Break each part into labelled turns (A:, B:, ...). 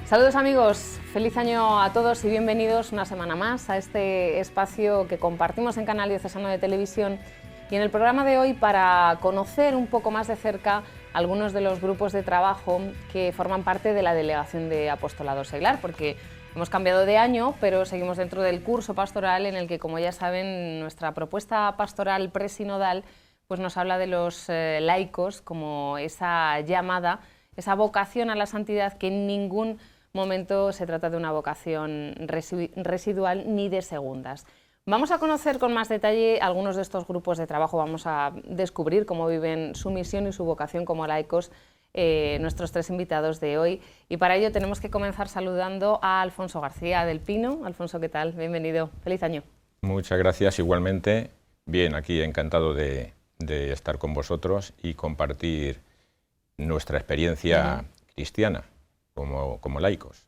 A: Saludos amigos, feliz año a todos y bienvenidos una semana más a este espacio que compartimos en Canal Diocesano de Televisión y en el programa de hoy para conocer un poco más de cerca algunos de los grupos de trabajo que forman parte de la Delegación de Apostolado Seglar, porque hemos cambiado de año, pero seguimos dentro del curso pastoral en el que, como ya saben, nuestra propuesta pastoral presinodal pues nos habla de los laicos como esa llamada, esa vocación a la santidad que en ningún momento se trata de una vocación residual ni de segundas. Vamos a conocer con más detalle algunos de estos grupos de trabajo, vamos a descubrir cómo viven su misión y su vocación como laicos nuestros tres invitados de hoy. Y para ello tenemos que comenzar saludando a Alfonso García del Pino. Alfonso, ¿qué tal? Bienvenido. Feliz año.
B: Muchas gracias, igualmente. Bien, aquí encantado de estar con vosotros y compartir nuestra experiencia cristiana como laicos.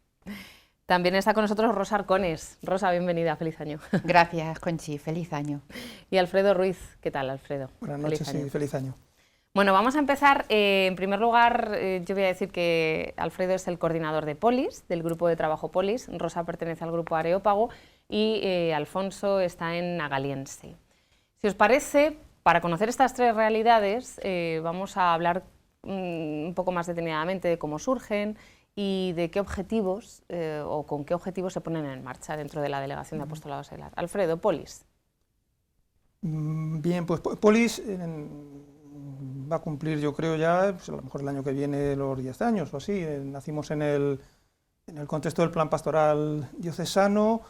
A: También está con nosotros Rosa Arcones. Rosa, bienvenida, feliz año.
C: Gracias, Conchi, feliz año.
A: Y Alfredo Ruiz, ¿qué tal, Alfredo?
D: Buenas noches y feliz año.
A: Bueno, vamos a empezar. En primer lugar, yo voy a decir que Alfredo es el coordinador de Polis, del grupo de trabajo Polis. Rosa pertenece al grupo Areópago y Alfonso está en Agaliense. Si os parece, para conocer estas tres realidades, vamos a hablar un poco más detenidamente de cómo surgen y de qué objetivos o con qué objetivos se ponen en marcha dentro de la Delegación de Apostolado Seglar. Alfredo, Polis.
D: Bien, pues Polis va a cumplir, yo creo ya, pues a lo mejor el año que viene, los 10 años o así. Nacimos en el contexto del plan pastoral diocesano.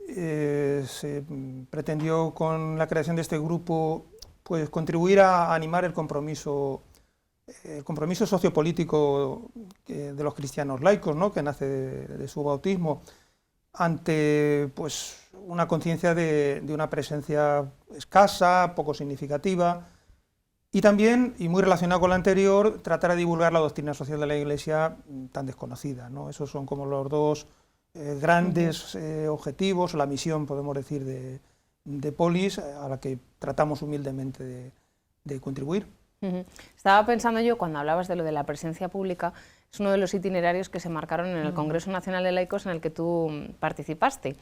D: Se pretendió con la creación de este grupo pues contribuir a animar el compromiso sociopolítico de los cristianos laicos, ¿no?, que nace de su bautismo, ante pues, una conciencia de una presencia escasa, poco significativa, y también, y muy relacionado con lo anterior, tratar de divulgar la doctrina social de la Iglesia tan desconocida, ¿no? Esos son como los dos grandes objetivos, la misión, podemos decir, de Polis, a la que tratamos humildemente de contribuir.
A: Estaba pensando yo, cuando hablabas de lo de la presencia pública, es uno de los itinerarios que se marcaron en el Congreso Nacional de Laicos en el que tú participaste.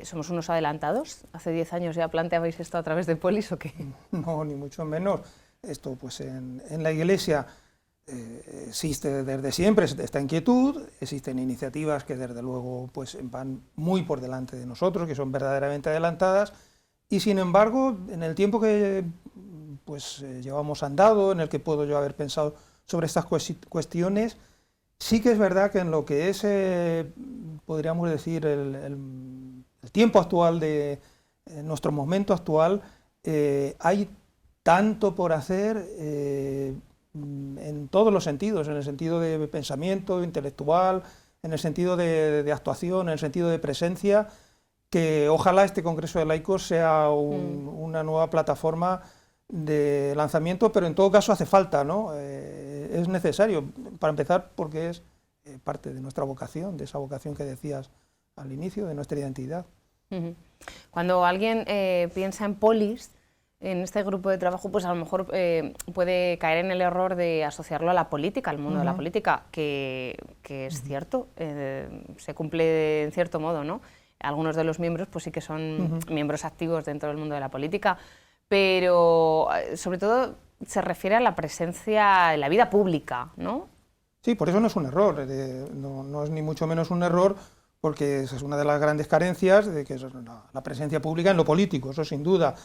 A: ¿Somos unos adelantados? ¿Hace 10 años ya planteabais esto a través de Polis o qué?
D: No, ni mucho menos. Esto pues en la Iglesia existe desde siempre esta inquietud, existen iniciativas que desde luego pues van muy por delante de nosotros, que son verdaderamente adelantadas, y sin embargo, en el tiempo que pues llevamos andado, en el que puedo yo haber pensado sobre estas cuestiones, sí que es verdad que en lo que es, podríamos decir, el tiempo actual, nuestro momento actual, hay tanto por hacer en todos los sentidos, en el sentido de pensamiento intelectual, en el sentido de actuación, en el sentido de presencia, que ojalá este Congreso de Laicos sea una nueva plataforma de lanzamiento, pero en todo caso hace falta, ¿no? Es necesario, para empezar, porque es parte de nuestra vocación, de esa vocación que decías al inicio, de nuestra identidad.
A: Cuando alguien piensa en Polis, en este grupo de trabajo, pues a lo mejor puede caer en el error de asociarlo a la política, al mundo de la política, que es cierto, se cumple en cierto modo, ¿no? Algunos de los miembros pues sí que son miembros activos dentro del mundo de la política, pero sobre todo se refiere a la presencia en la vida pública, ¿no?
D: Sí, por eso no es un error, no es ni mucho menos un error, porque esa es una de las grandes carencias, de que es la presencia pública en lo político, eso sin duda.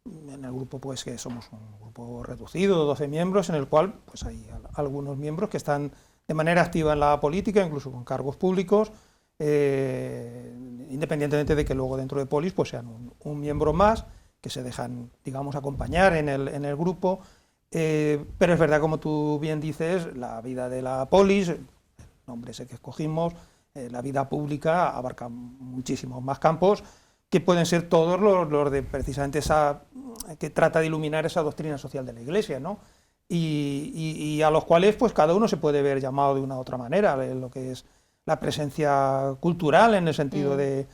D: En el grupo, pues que somos un grupo reducido, 12 miembros, en el cual pues hay algunos miembros que están de manera activa en la política, incluso con cargos públicos, independientemente de que luego dentro de Polis pues sean un miembro más, que se dejan, digamos, acompañar en el grupo, pero es verdad, como tú bien dices, la vida de la Polis, el nombre ese que escogimos, la vida pública abarca muchísimos más campos, que pueden ser todos los de precisamente esa, que trata de iluminar esa doctrina social de la Iglesia, ¿no? Y a los cuales pues cada uno se puede ver llamado de una u otra manera, en lo que es la presencia cultural en el sentido de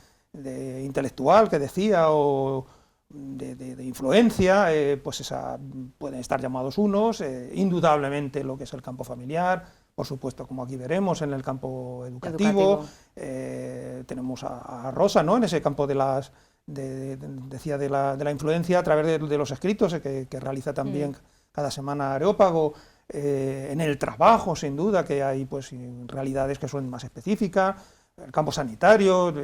D: intelectual que decía, o de influencia, pues esa pueden estar llamados unos, indudablemente lo que es el campo familiar, por supuesto, como aquí veremos, en el campo educativo. Tenemos a Rosa, ¿no?, en ese campo de las... decía de la influencia a través de los escritos que realiza también cada semana Areópago, en el trabajo, sin duda, que hay pues realidades que son más específicas, el campo sanitario,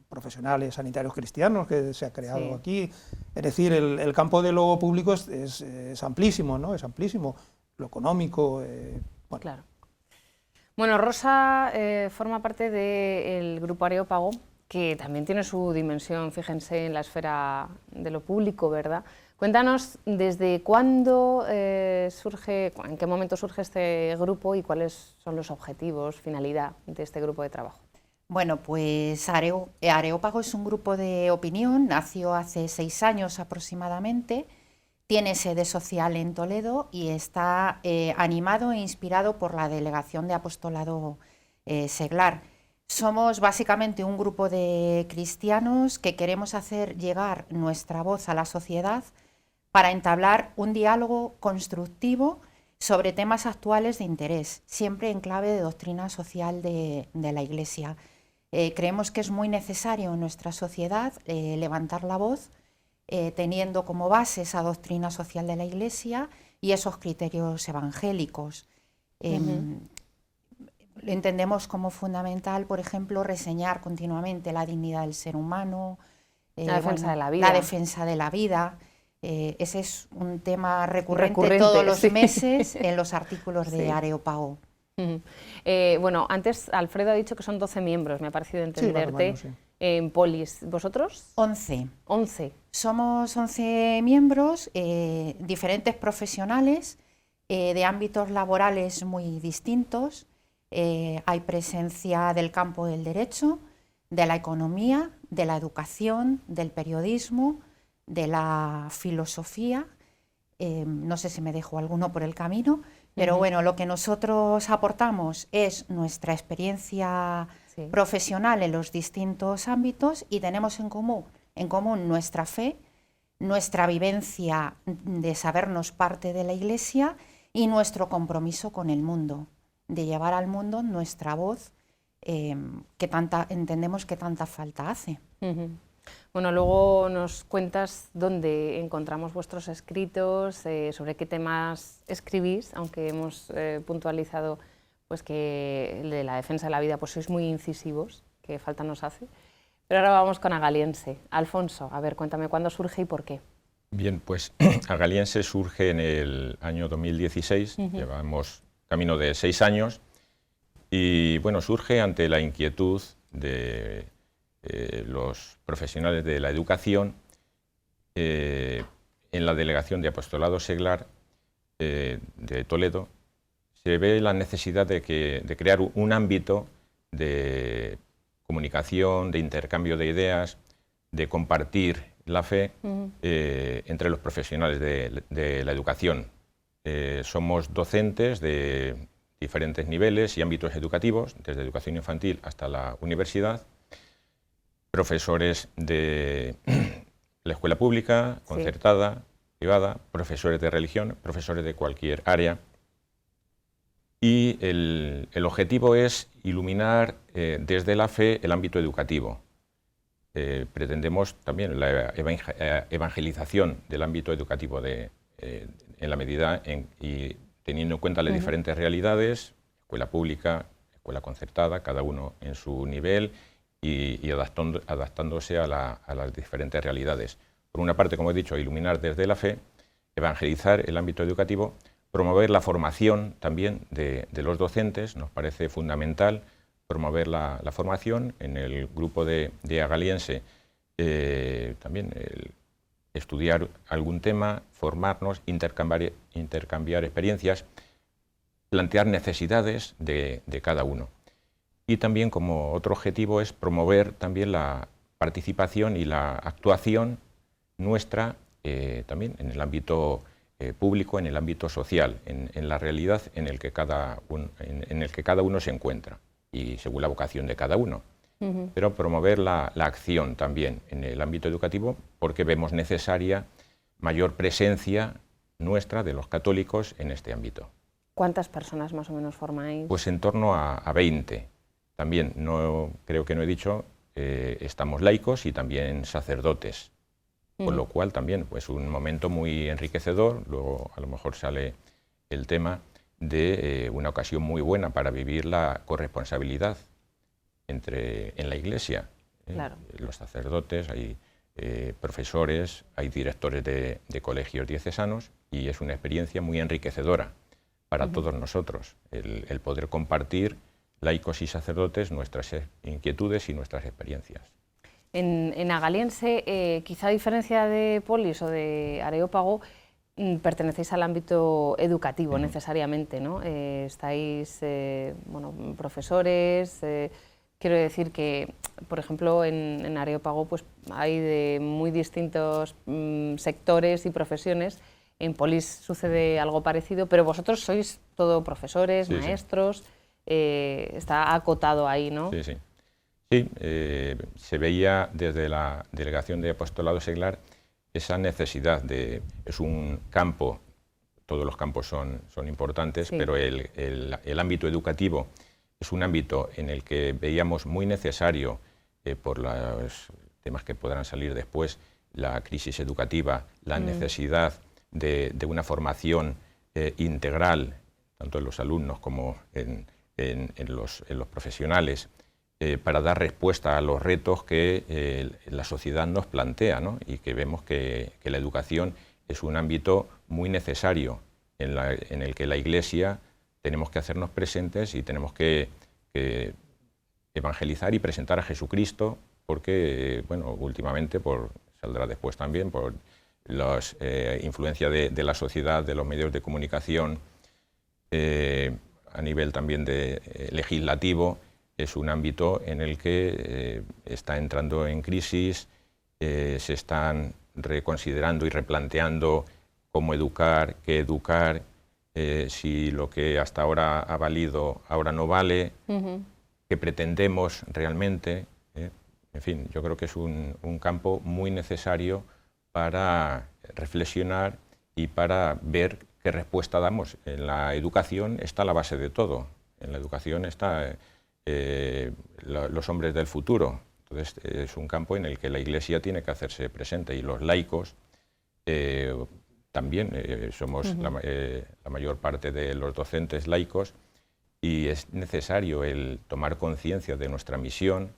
D: profesionales sanitarios cristianos que se ha creado aquí, es decir, el campo de lo público es amplísimo, ¿no?, es amplísimo, lo económico, bueno.
A: Claro. Bueno, Rosa forma parte del grupo Areópago, que también tiene su dimensión, fíjense, en la esfera de lo público, ¿verdad? Cuéntanos desde cuándo surge, en qué momento surge este grupo y cuáles son los objetivos, finalidad de este grupo de trabajo.
C: Bueno, pues Areópago es un grupo de opinión, nació hace 6 años aproximadamente, tiene sede social en Toledo y está animado e inspirado por la Delegación de Apostolado Seglar. Somos básicamente un grupo de cristianos que queremos hacer llegar nuestra voz a la sociedad para entablar un diálogo constructivo sobre temas actuales de interés, siempre en clave de doctrina social de la Iglesia. Creemos que es muy necesario en nuestra sociedad levantar la voz, teniendo como base esa doctrina social de la Iglesia y esos criterios evangélicos. Entendemos como fundamental, por ejemplo, reseñar continuamente la dignidad del ser humano,
A: la defensa de la vida.
C: La defensa de la vida. Ese es un tema recurrente todos los meses en los artículos de Areópago.
A: Bueno, antes Alfredo ha dicho que son 12 miembros, me ha parecido entenderte, en Polis. ¿Vosotros?
C: 11.
A: 11.
C: Somos 11 miembros, diferentes profesionales, de ámbitos laborales muy distintos. Hay presencia del campo del derecho, de la economía, de la educación, del periodismo, de la filosofía, no sé si me dejo alguno por el camino, pero bueno, lo que nosotros aportamos es nuestra experiencia profesional en los distintos ámbitos y tenemos en común nuestra fe, nuestra vivencia de sabernos parte de la Iglesia y nuestro compromiso con el mundo, de llevar al mundo nuestra voz que entendemos que tanta falta hace.
A: Bueno, luego nos cuentas dónde encontramos vuestros escritos, sobre qué temas escribís, aunque hemos puntualizado pues que de la defensa de la vida pues sois muy incisivos, que falta nos hace. Pero ahora vamos con Agaliense. Alfonso, a ver, cuéntame cuándo surge y por qué.
B: Bien, pues Agaliense surge en el año 2016, llevamos camino de 6 años, y bueno, surge ante la inquietud de los profesionales de la educación en la Delegación de Apostolado Seglar de Toledo. Se ve la necesidad de crear un ámbito de comunicación, de intercambio de ideas, de compartir la fe entre los profesionales de la educación. Somos docentes de diferentes niveles y ámbitos educativos, desde educación infantil hasta la universidad, profesores de la escuela pública, concertada, privada, profesores de religión, profesores de cualquier área. Y el objetivo es iluminar desde la fe el ámbito educativo. Pretendemos también la evangelización del ámbito educativo en la medida y teniendo en cuenta las diferentes realidades, escuela pública, escuela concertada, cada uno en su nivel y adaptándose a las diferentes realidades. Por una parte, como he dicho, iluminar desde la fe, evangelizar el ámbito educativo, promover la formación también de los docentes, nos parece fundamental promover la formación en el grupo de Agaliense, también estudiar algún tema, formarnos, intercambiar experiencias, plantear necesidades de cada uno. Y también como otro objetivo es promover también la participación y la actuación nuestra también en el ámbito público, en el ámbito social, en la realidad en el que cada uno se encuentra y según la vocación de cada uno. Pero promover la acción también en el ámbito educativo porque vemos necesaria mayor presencia nuestra de los católicos en este ámbito.
A: ¿Cuántas personas más o menos formáis?
B: Pues en torno a 20. También, creo que no he dicho, estamos laicos y también sacerdotes, con lo cual también pues un momento muy enriquecedor. Luego a lo mejor sale el tema de una ocasión muy buena para vivir la corresponsabilidad en la Iglesia.
A: Claro.
B: Los sacerdotes, hay profesores, hay directores de colegios diocesanos, y es una experiencia muy enriquecedora para todos nosotros, el poder compartir, laicos y sacerdotes, nuestras inquietudes y nuestras experiencias.
A: En Agaliense, quizá a diferencia de Polis o de Areópago, pertenecéis al ámbito educativo necesariamente, ¿no? Estáis, bueno, profesores. Quiero decir que, por ejemplo, en Areópago pues, hay de muy distintos sectores y profesiones. En Polis sucede algo parecido, pero vosotros sois todo profesores, maestros. Está acotado ahí, ¿no?
B: Sí, sí. Sí, se veía desde la Delegación de Apostolado Seglar esa necesidad es un campo, todos los campos son importantes, pero el ámbito educativo es un ámbito en el que veíamos muy necesario, por los temas que podrán salir después, la crisis educativa, la necesidad de una formación integral, tanto en los alumnos como en los profesionales, para dar respuesta a los retos que la sociedad nos plantea, ¿no? Y que vemos que la educación es un ámbito muy necesario en el que la Iglesia tenemos que hacernos presentes y tenemos que evangelizar y presentar a Jesucristo, porque, bueno, últimamente, saldrá después también, por la influencia de la sociedad, de los medios de comunicación, a nivel también legislativo, es un ámbito en el que está entrando en crisis, se están reconsiderando y replanteando cómo educar, qué educar, si lo que hasta ahora ha valido ahora no vale, qué pretendemos realmente. En fin, yo creo que es un campo muy necesario para reflexionar y para ver qué respuesta damos. En la educación está la base de todo. En la educación está los hombres del futuro. Entonces es un campo en el que la Iglesia tiene que hacerse presente, y los laicos también somos la mayor parte de los docentes laicos, y es necesario el tomar conciencia de nuestra misión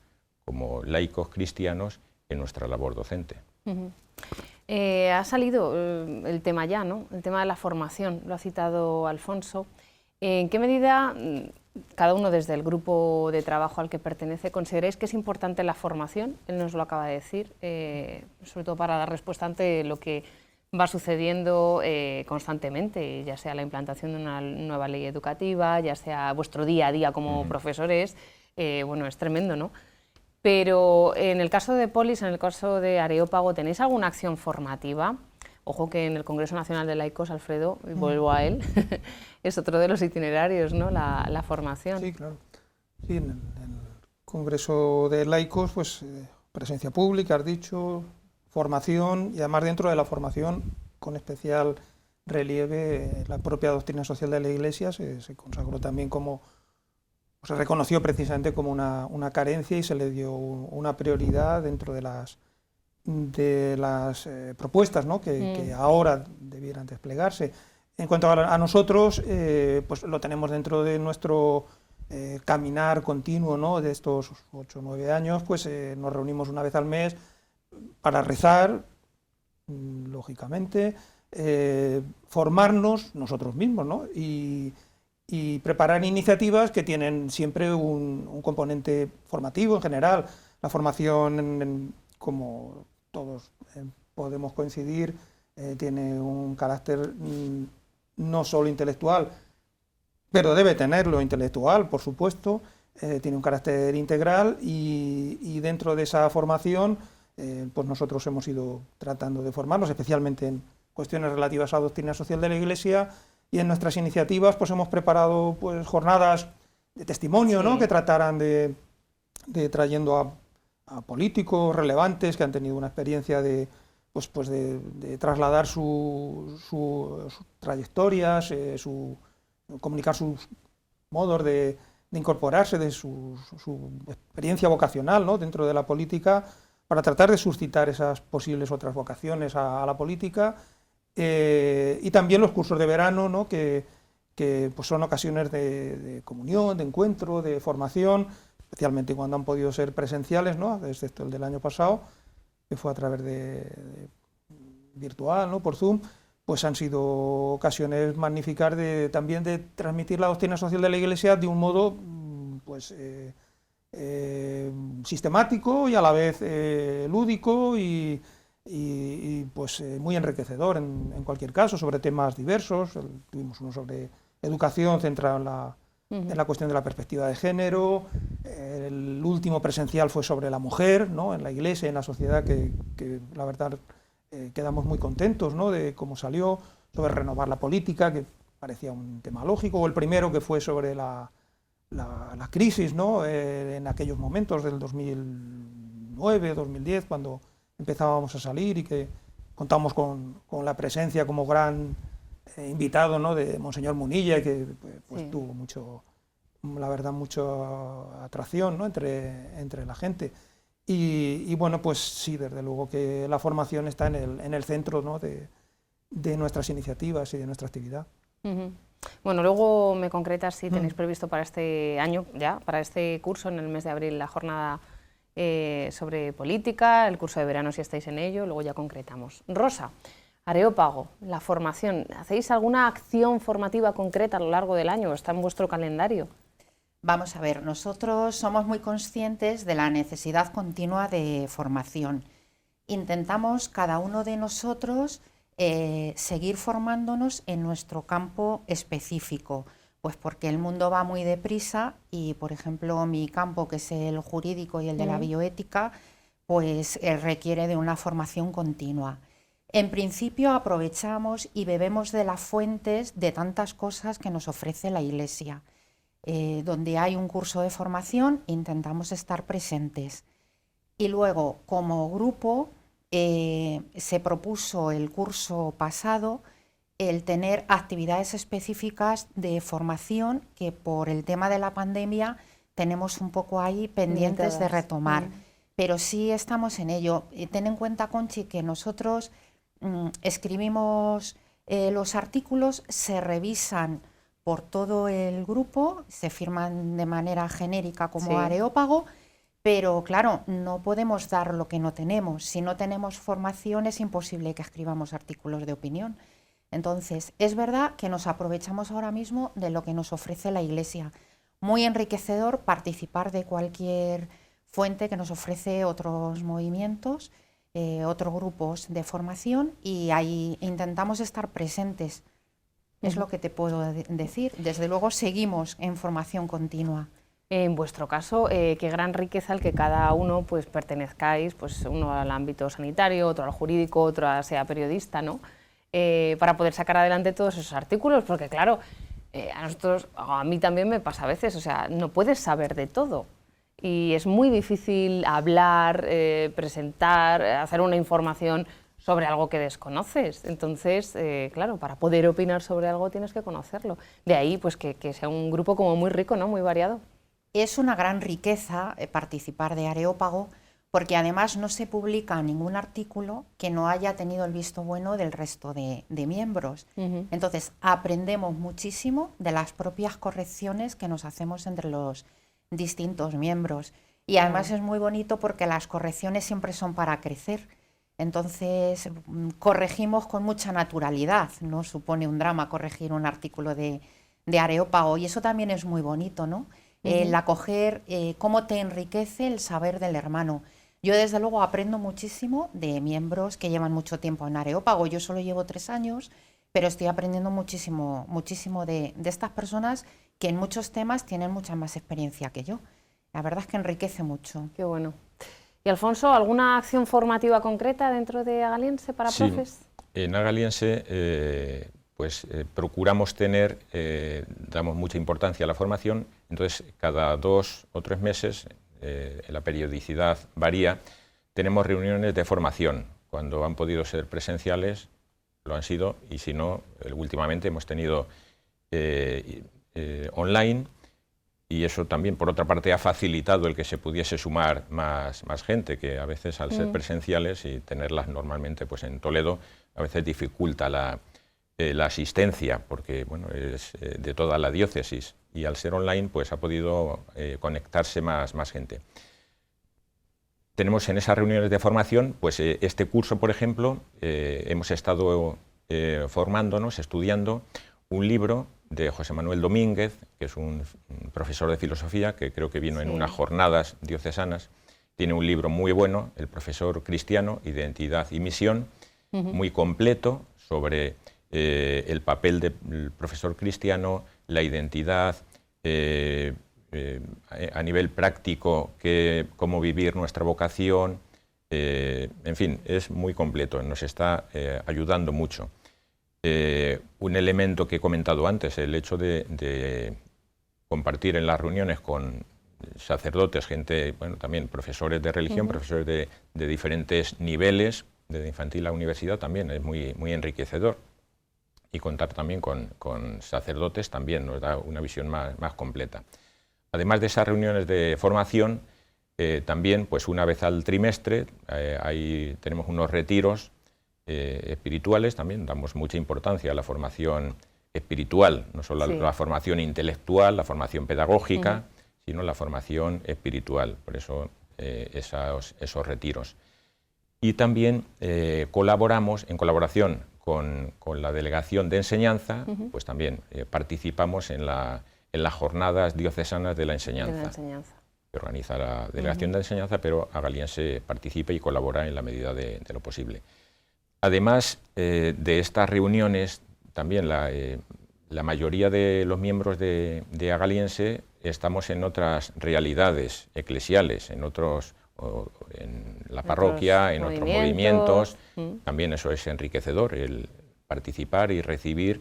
B: como laicos cristianos en nuestra labor docente.
A: Ha salido el tema ya, ¿no? El tema de la formación, lo ha citado Alfonso. ¿En qué medida, cada uno desde el grupo de trabajo al que pertenece, consideráis que es importante la formación? Él nos lo acaba de decir, sobre todo para dar respuesta ante lo que va sucediendo constantemente, ya sea la implantación de una nueva ley educativa, ya sea vuestro día a día como profesores. Bueno, es tremendo, ¿no? Pero en el caso de Polis, en el caso de Areópago, ¿tenéis alguna acción formativa? Ojo que en el Congreso Nacional de Laicos, Alfredo, y vuelvo a él, es otro de los itinerarios, ¿no? La formación.
D: Sí, claro. Sí, en el Congreso de Laicos, pues presencia pública, has dicho, formación, y además dentro de la formación, con especial relieve, la propia doctrina social de la Iglesia se consagró también como, se reconoció precisamente como una carencia, y se le dio una prioridad dentro de las propuestas, ¿no? que ahora debieran desplegarse. En cuanto a nosotros, pues lo tenemos dentro de nuestro caminar continuo, ¿no? De estos 8 o 9 años, pues nos reunimos una vez al mes para rezar, lógicamente, formarnos nosotros mismos, ¿no? y preparar iniciativas que tienen siempre un componente formativo en general. La formación, como todos podemos coincidir, tiene un carácter no solo intelectual, pero debe tenerlo intelectual, por supuesto, tiene un carácter integral, y dentro de esa formación pues nosotros hemos ido tratando de formarnos, especialmente en cuestiones relativas a la doctrina social de la Iglesia, y en nuestras iniciativas pues hemos preparado pues jornadas de testimonio, ¿no? Que trataran de trayendo a políticos relevantes que han tenido una experiencia de trasladar sus trayectorias, su comunicar sus modos de incorporarse, de su experiencia vocacional, ¿no?, dentro de la política, para tratar de suscitar esas posibles otras vocaciones a la política, y también los cursos de verano, ¿no?, que pues son ocasiones de comunión, de encuentro, de formación, especialmente cuando han podido ser presenciales, ¿no?, excepto el del año pasado, que fue a través de virtual, ¿no?, por Zoom. Pues han sido ocasiones magníficas también de transmitir la doctrina social de la Iglesia de un modo pues sistemático y a la vez lúdico y pues muy enriquecedor en cualquier caso, sobre temas diversos. Tuvimos uno sobre educación centrado en la cuestión de la perspectiva de género. El último presencial fue sobre la mujer, ¿no?, en la Iglesia, en la sociedad, que la verdad quedamos muy contentos, ¿no?, de cómo salió, sobre renovar la política, que parecía un tema lógico, o el primero, que fue sobre la crisis, ¿no?, en aquellos momentos del 2009, 2010, cuando empezábamos a salir, y que contamos con la presencia como gran invitado, ¿no?, de Monseñor Munilla, que pues sí, tuvo la verdad, mucha atracción, ¿no?, entre la gente. Y bueno, pues sí, desde luego que la formación está en el centro, ¿no?, de nuestras iniciativas y de nuestra actividad.
A: Bueno, luego me concretas si tenéis previsto para este año, ya, para este curso, en el mes de abril, la jornada sobre política, el curso de verano si estáis en ello, luego ya concretamos. Rosa, Areópago, la formación, ¿hacéis alguna acción formativa concreta a lo largo del año? ¿Está en vuestro calendario?
C: Vamos a ver, nosotros somos muy conscientes de la necesidad continua de formación. Intentamos cada uno de nosotros seguir formándonos en nuestro campo específico, pues porque el mundo va muy deprisa y, por ejemplo, mi campo, que es el jurídico y el de la bioética, pues requiere de una formación continua. En principio aprovechamos y bebemos de las fuentes de tantas cosas que nos ofrece la Iglesia. Donde hay un curso de formación, intentamos estar presentes. Y luego, como grupo, se propuso el curso pasado el tener actividades específicas de formación que por el tema de la pandemia tenemos un poco ahí pendientes de retomar. Pero sí estamos en ello. Ten en cuenta, Conchi, que nosotros escribimos los artículos, se revisan por todo el grupo, se firman de manera genérica como Areópago, pero claro, no podemos dar lo que no tenemos. Si no tenemos formación es imposible que escribamos artículos de opinión. Entonces, es verdad que nos aprovechamos ahora mismo de lo que nos ofrece la Iglesia. Muy enriquecedor participar de cualquier fuente que nos ofrece otros movimientos, otros grupos de formación, y ahí intentamos estar presentes. Es lo que te puedo decir. Desde luego seguimos en formación continua.
A: En vuestro caso, qué gran riqueza el que cada uno pues pertenezcáis, pues uno al ámbito sanitario, otro al jurídico, otro sea periodista, ¿no? Para poder sacar adelante todos esos artículos, porque claro, a mí también me pasa a veces, o sea, no puedes saber de todo y es muy difícil hablar, presentar, hacer una información sobre algo que desconoces. Entonces, claro, para poder opinar sobre algo tienes que conocerlo. De ahí pues que sea un grupo como muy rico, ¿no?, muy variado.
C: Es una gran riqueza participar de Areópago, porque además no se publica ningún artículo que no haya tenido el visto bueno del resto de miembros. Entonces, aprendemos muchísimo de las propias correcciones que nos hacemos entre los distintos miembros. Y además es muy bonito porque las correcciones siempre son para crecer. Entonces, corregimos con mucha naturalidad, no supone un drama corregir un artículo de Areópago, y eso también es muy bonito, ¿no? El acoger cómo te enriquece el saber del hermano. Yo desde luego aprendo muchísimo de miembros que llevan mucho tiempo en Areópago. Yo solo llevo 3 años, pero estoy aprendiendo muchísimo de estas personas que en muchos temas tienen mucha más experiencia que yo. La verdad es que enriquece mucho.
A: Qué bueno. Y Alfonso, ¿alguna acción formativa concreta dentro de Agaliense para profes?
B: En Agaliense procuramos tener, damos mucha importancia a la formación, entonces cada 2 o 3 meses, la periodicidad varía, tenemos reuniones de formación. Cuando han podido ser presenciales, lo han sido, y si no, últimamente hemos tenido online, y eso también, por otra parte, ha facilitado el que se pudiese sumar más gente, que a veces al ser presenciales y tenerlas normalmente pues en Toledo, a veces dificulta la asistencia, porque bueno, es de toda la diócesis, y al ser online pues ha podido conectarse más gente. Tenemos en esas reuniones de formación, pues este curso, por ejemplo, hemos estado formándonos, estudiando un libro de José Manuel Domínguez, que es un profesor de filosofía, que creo que vino en unas jornadas diocesanas. Tiene un libro muy bueno, El profesor cristiano, Identidad y Misión, muy completo sobre el papel del profesor cristiano, la identidad, a nivel práctico, cómo vivir nuestra vocación, en fin, es muy completo, nos está ayudando mucho. Un elemento que he comentado antes, el hecho de compartir en las reuniones con sacerdotes, gente, bueno, también profesores de religión, profesores de diferentes niveles, desde infantil a universidad, también es muy enriquecedor. Y contar también con sacerdotes también nos da una visión más completa. Además de esas reuniones de formación, también pues una vez al trimestre ahí tenemos unos retiros espirituales, también damos mucha importancia a la formación espiritual, no solo la formación intelectual, la formación pedagógica, sino la formación espiritual, por eso esos retiros. Y también colaboramos, en colaboración con la Delegación de Enseñanza, pues también participamos en las jornadas diocesanas de la enseñanza. Que organiza la Delegación de Enseñanza, pero Agaliense participa y colabora en la medida de lo posible. Además de estas reuniones, también la mayoría de los miembros de Agaliense estamos en otras realidades eclesiales, en la parroquia, en otros movimientos. También eso es enriquecedor, el participar y recibir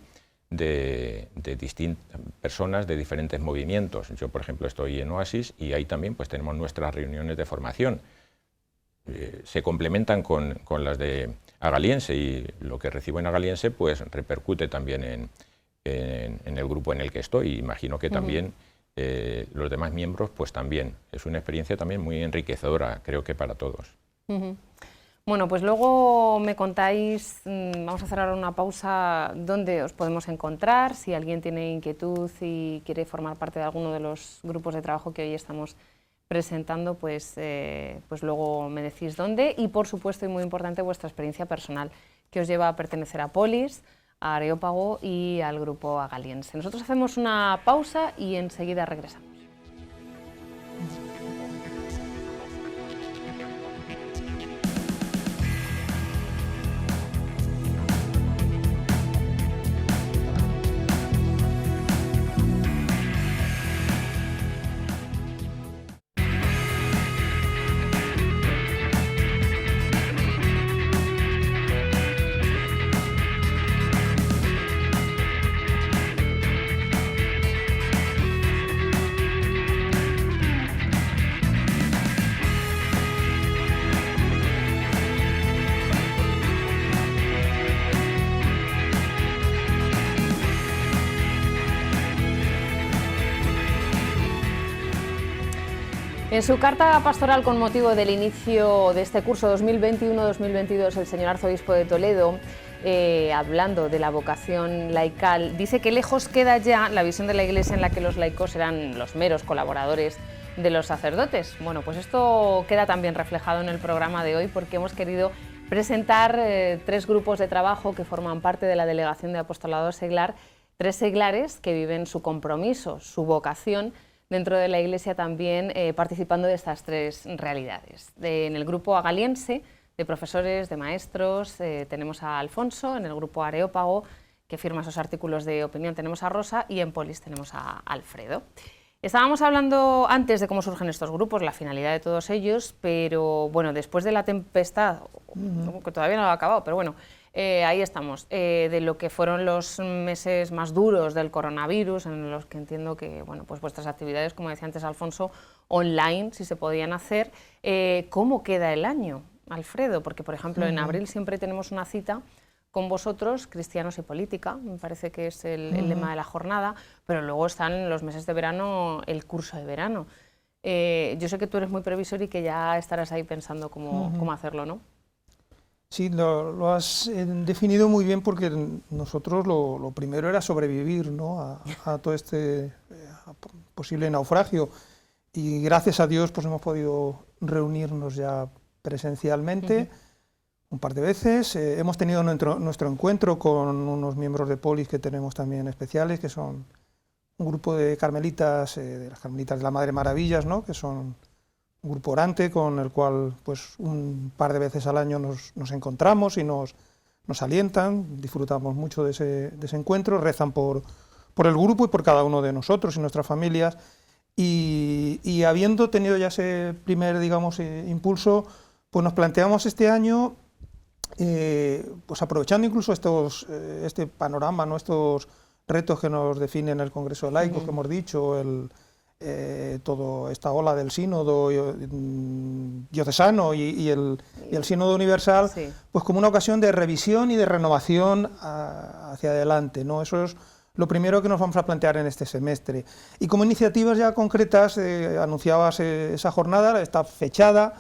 B: de distintas personas de diferentes movimientos. Yo, por ejemplo, estoy en Oasis y ahí también pues tenemos nuestras reuniones de formación. Se complementan con las de Agaliense, y lo que recibo en Agaliense pues repercute también en el grupo en el que estoy. Imagino que también los demás miembros pues también. Es una experiencia también muy enriquecedora, creo que para todos.
A: Bueno, pues luego me contáis, vamos a hacer ahora una pausa, dónde os podemos encontrar, si alguien tiene inquietud y quiere formar parte de alguno de los grupos de trabajo que hoy estamos presentando, pues luego me decís dónde, y por supuesto, y muy importante, vuestra experiencia personal, que os lleva a pertenecer a Polis, a Areópago y al grupo Agaliense. Nosotros hacemos una pausa y enseguida regresamos. En su carta pastoral con motivo del inicio de este curso 2021-2022, el señor arzobispo de Toledo, hablando de la vocación laical, dice que lejos queda ya la visión de la Iglesia en la que los laicos eran los meros colaboradores de los sacerdotes. Bueno, pues esto queda también reflejado en el programa de hoy, porque hemos querido presentar 3 grupos de trabajo que forman parte de la Delegación de Apostolado Seglar, 3 seglares que viven su compromiso, su vocación dentro de la Iglesia, también participando de estas 3 realidades. En el grupo Agaliense, de profesores, de maestros, tenemos a Alfonso; en el grupo Areópago, que firma esos artículos de opinión, tenemos a Rosa; y en Polis tenemos a Alfredo. Estábamos hablando antes de cómo surgen estos grupos, la finalidad de todos ellos, pero bueno, después de la tempestad, que todavía no lo ha acabado, pero bueno, ahí estamos, de lo que fueron los meses más duros del coronavirus, en los que entiendo que bueno, pues vuestras actividades, como decía antes Alfonso, online, si se podían hacer. ¿Cómo queda el año, Alfredo? Porque, por ejemplo, en abril siempre tenemos una cita con vosotros, Cristianos y Política, me parece que es el lema de la jornada, pero luego están los meses de verano, el curso de verano. Yo sé que tú eres muy previsor y que ya estarás ahí pensando cómo hacerlo, ¿no?
D: Sí, lo has definido muy bien, porque nosotros lo primero era sobrevivir, ¿no?, a todo este posible naufragio, y gracias a Dios pues hemos podido reunirnos ya presencialmente un par de veces. Hemos tenido nuestro encuentro con unos miembros de Polis que tenemos también especiales, que son un grupo de carmelitas, de las Carmelitas de la Madre Maravillas, ¿no?, que son un grupo orante con el cual pues un par de veces al año nos encontramos y nos alientan. Disfrutamos mucho de ese encuentro, rezan por el grupo y por cada uno de nosotros y nuestras familias, y habiendo tenido ya ese primer, digamos, impulso, pues nos planteamos este año, pues aprovechando incluso este panorama, ¿no?, estos retos que nos definen el Congreso de Laicos, que hemos dicho, toda esta ola del sínodo diocesano y el sínodo universal,
A: sí,
D: pues como una ocasión de revisión y de renovación hacia adelante, ¿no? Eso es lo primero que nos vamos a plantear en este semestre. Y como iniciativas ya concretas, anunciabas esa jornada, está fechada,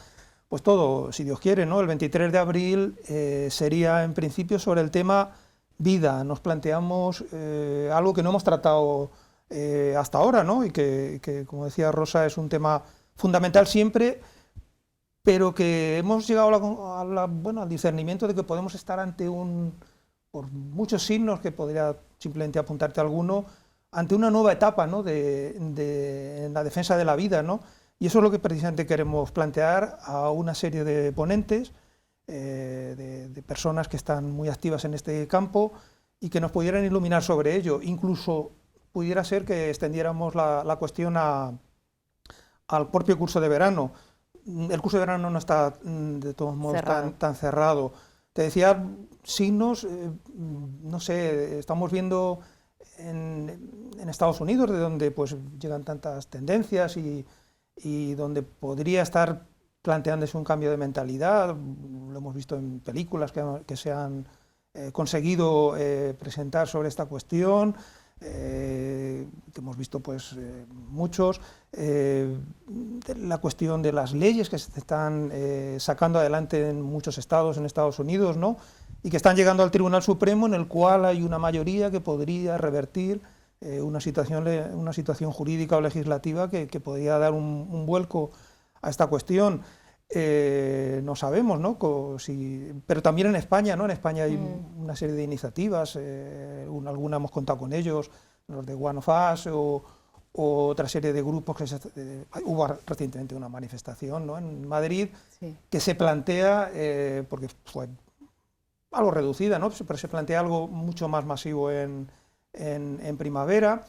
D: pues todo, si Dios quiere, ¿no?, el 23 de abril sería en principio sobre el tema vida. Nos planteamos algo que no hemos tratado hasta ahora, ¿no?, y que, como decía Rosa, es un tema fundamental siempre, pero que hemos llegado al discernimiento de que podemos estar ante por muchos signos, que podría simplemente apuntarte alguno, ante una nueva etapa, ¿no?, en la defensa de la vida, ¿no? Y eso es lo que precisamente queremos plantear a una serie de ponentes, de personas que están muy activas en este campo y que nos pudieran iluminar sobre ello. Incluso pudiera ser que extendiéramos la cuestión al propio curso de verano. El curso de verano no está de todos modos tan cerrado. Te decía signos, no sé, estamos viendo en Estados Unidos, de donde pues llegan tantas tendencias y donde podría estar planteándose un cambio de mentalidad. Lo hemos visto en películas que se han conseguido presentar sobre esta cuestión, que hemos visto pues muchos, la cuestión de las leyes que se están sacando adelante en muchos estados en Estados Unidos, ¿no?, y que están llegando al Tribunal Supremo, en el cual hay una mayoría que podría revertir una situación jurídica o legislativa que podría dar un vuelco a esta cuestión. No sabemos, ¿no?, pero también en España, ¿no? En España hay una serie de iniciativas, alguna hemos contado con ellos, los de One of Us o otra serie de grupos hubo recientemente una manifestación, ¿no?, en Madrid, sí, que se plantea, porque fue algo reducida, ¿no?, pero se plantea algo mucho más masivo en primavera.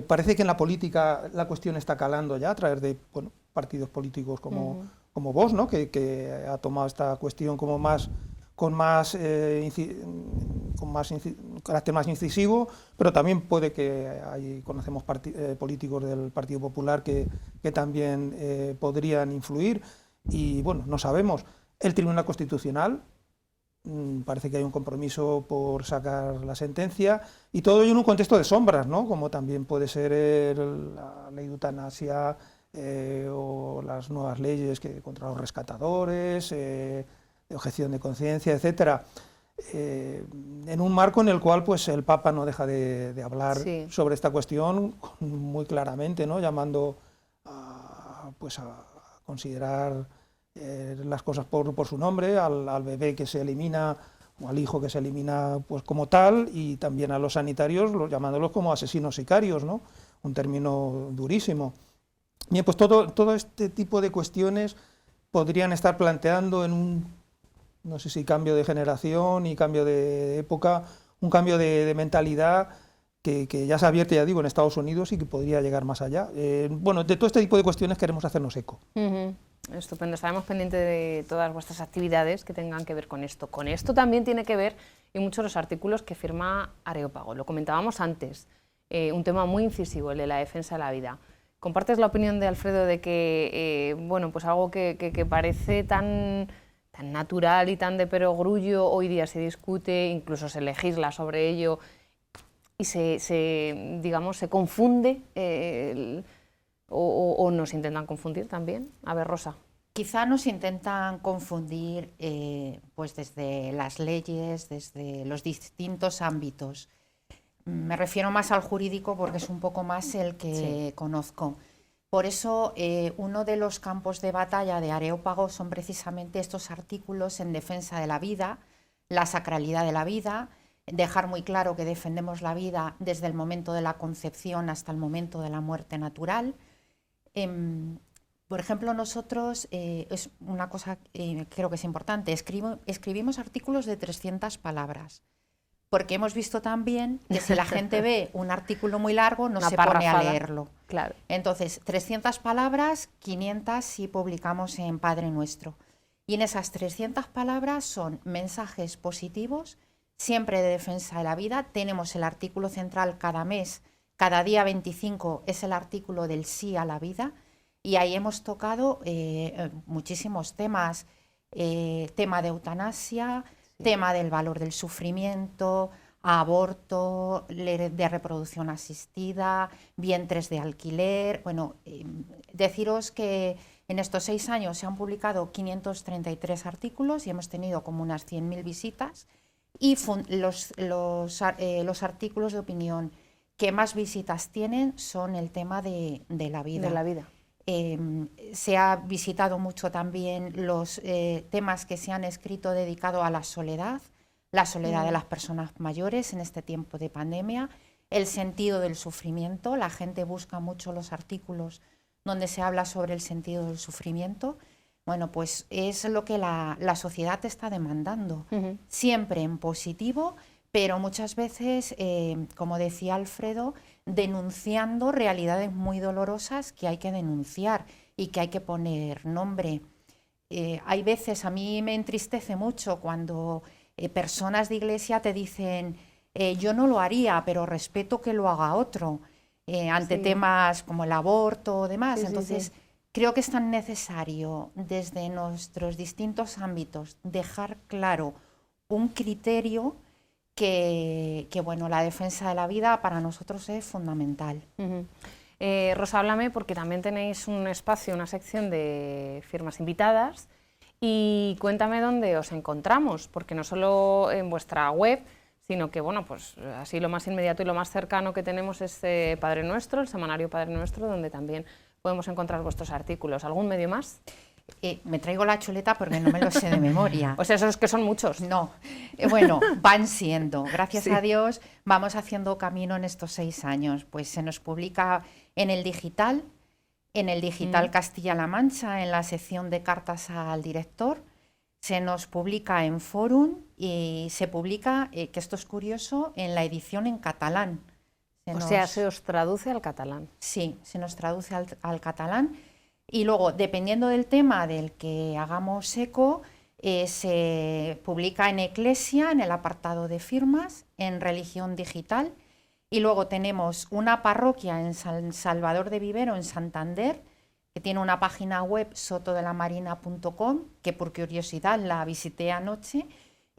D: Parece que en la política la cuestión está calando ya a través de partidos políticos como Vox, ¿no?, que ha tomado esta cuestión con carácter más incisivo, pero también puede que conocemos políticos del Partido Popular que también podrían influir, y bueno, no sabemos. El Tribunal Constitucional, parece que hay un compromiso por sacar la sentencia, y todo ello en un contexto de sombras, ¿no?, como también puede ser la ley de eutanasia, o las nuevas leyes contra los rescatadores, de objeción de conciencia, etcétera, en un marco en el cual pues el Papa no deja de hablar, sí, sobre esta cuestión muy claramente, ¿no?, llamando a considerar las cosas por su nombre, al bebé que se elimina o al hijo que se elimina pues como tal, y también a los sanitarios llamándolos como asesinos sicarios, ¿no?, un término durísimo. Bien, pues todo este tipo de cuestiones podrían estar planteando en no sé si cambio de generación y cambio de época, un cambio de mentalidad que ya se ha abierto, ya digo, en Estados Unidos, y que podría llegar más allá. Bueno, de todo este tipo de cuestiones queremos hacernos eco.
A: Estupendo, estaremos pendientes de todas vuestras actividades que tengan que ver con esto. Con esto también tiene que ver, y muchos los artículos que firma Areópago. Lo comentábamos antes, un tema muy incisivo, el de la defensa de la vida. ¿Compartes la opinión de Alfredo de que, bueno, pues algo que parece tan tan natural y tan de perogrullo, hoy día se discute, incluso se legisla sobre ello y digamos, se confunde o nos intentan confundir también. A ver, Rosa.
C: Quizá nos intentan confundir pues desde las leyes, desde los distintos ámbitos. Me refiero más al jurídico porque es un poco más el que conozco. Por eso, uno de los campos de batalla de Areópago son precisamente estos artículos en defensa de la vida, la sacralidad de la vida, dejar muy claro que defendemos la vida desde el momento de la concepción hasta el momento de la muerte natural. Por ejemplo, nosotros, es una cosa que creo que es importante, escribimos artículos de 300 palabras. Porque hemos visto también que si la gente ve un artículo muy largo no se pone a leerlo.
A: Claro.
C: Entonces, 300 palabras, 500 si publicamos en Padre Nuestro. Y en esas 300 palabras son mensajes positivos, siempre de defensa de la vida. Tenemos el artículo central cada mes, cada día 25 es el artículo del sí a la vida. Y ahí hemos tocado muchísimos temas, tema de eutanasia, tema del valor del sufrimiento, aborto, de reproducción asistida, vientres de alquiler. Bueno, deciros que en estos 6 años se han publicado 533 artículos y hemos tenido como unas 100.000 visitas. Y los artículos de opinión que más visitas tienen son el tema de la vida.
A: De la vida.
C: Se ha visitado mucho también los temas que se han escrito dedicados a la soledad de las personas mayores en este tiempo de pandemia, el sentido del sufrimiento. La gente busca mucho los artículos donde se habla sobre el sentido del sufrimiento. Bueno, pues es lo que la sociedad está demandando, siempre en positivo, pero muchas veces, como decía Alfredo, denunciando realidades muy dolorosas que hay que denunciar y que hay que poner nombre. Hay veces, a mí me entristece mucho cuando personas de iglesia te dicen yo no lo haría, pero respeto que lo haga otro, ante temas como el aborto o demás. Entonces, creo que es tan necesario desde nuestros distintos ámbitos dejar claro un criterio que bueno, la defensa de la vida para nosotros es fundamental.
A: Rosa, háblame, porque también tenéis un espacio, una sección de firmas invitadas, y cuéntame dónde os encontramos, porque no solo en vuestra web, sino que, bueno, pues así lo más inmediato y lo más cercano que tenemos es Padre Nuestro, el semanario Padre Nuestro, donde también podemos encontrar vuestros artículos. ¿Algún medio más?
C: Me traigo la chuleta porque no me lo sé de memoria.
A: Pues eso es que son muchos.
C: No, bueno, van siendo. Gracias a Dios vamos haciendo camino en estos 6 años. Pues se nos publica en el digital Castilla-La Mancha, en la sección de cartas al director. Se nos publica en Forum y se publica, que esto es curioso, en la edición en catalán.
A: Se os traduce al catalán.
C: Sí, se nos traduce al catalán. Y luego, dependiendo del tema del que hagamos eco, se publica en Eclesia, en el apartado de firmas, en Religión Digital. Y luego tenemos una parroquia en San Salvador de Vivero, en Santander, que tiene una página web, sotodelamarina.com, que por curiosidad la visité anoche,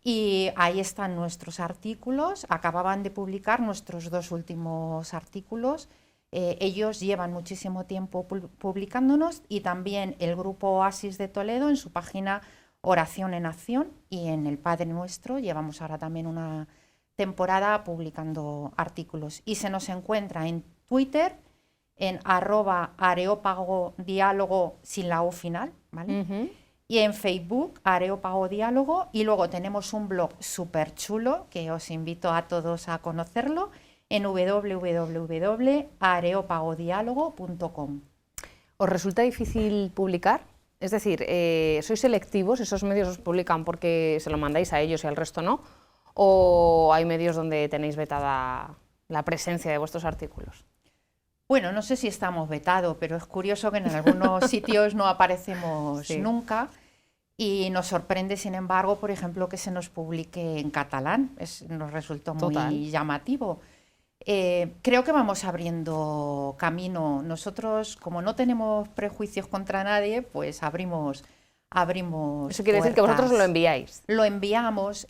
C: y ahí están nuestros artículos. Acababan de publicar nuestros 2 últimos artículos. Ellos llevan muchísimo tiempo publicándonos, y también el grupo Oasis de Toledo en su página Oración en Acción, y en el Padre Nuestro llevamos ahora también una temporada publicando artículos. Y se nos encuentra en Twitter, en @areopagodiálogo sin la U final, ¿vale? Y en Facebook, Areópago Diálogo, y luego tenemos un blog súper chulo que os invito a todos a conocerlo, en www.areopagodiálogo.com.
A: ¿Os resulta difícil publicar? Es decir, ¿sois selectivos? ¿Esos medios os publican porque se lo mandáis a ellos y al resto no? ¿O hay medios donde tenéis vetada la presencia de vuestros artículos?
C: Bueno, no sé si estamos vetados, pero es curioso que en algunos sitios no aparecemos nunca, y nos sorprende, sin embargo, por ejemplo, que se nos publique en catalán. Nos resultó muy llamativo. Creo que vamos abriendo camino. Nosotros, como no tenemos prejuicios contra nadie, pues abrimos abrimos
A: Eso quiere decir que vosotros lo enviáis.
C: Lo enviamos.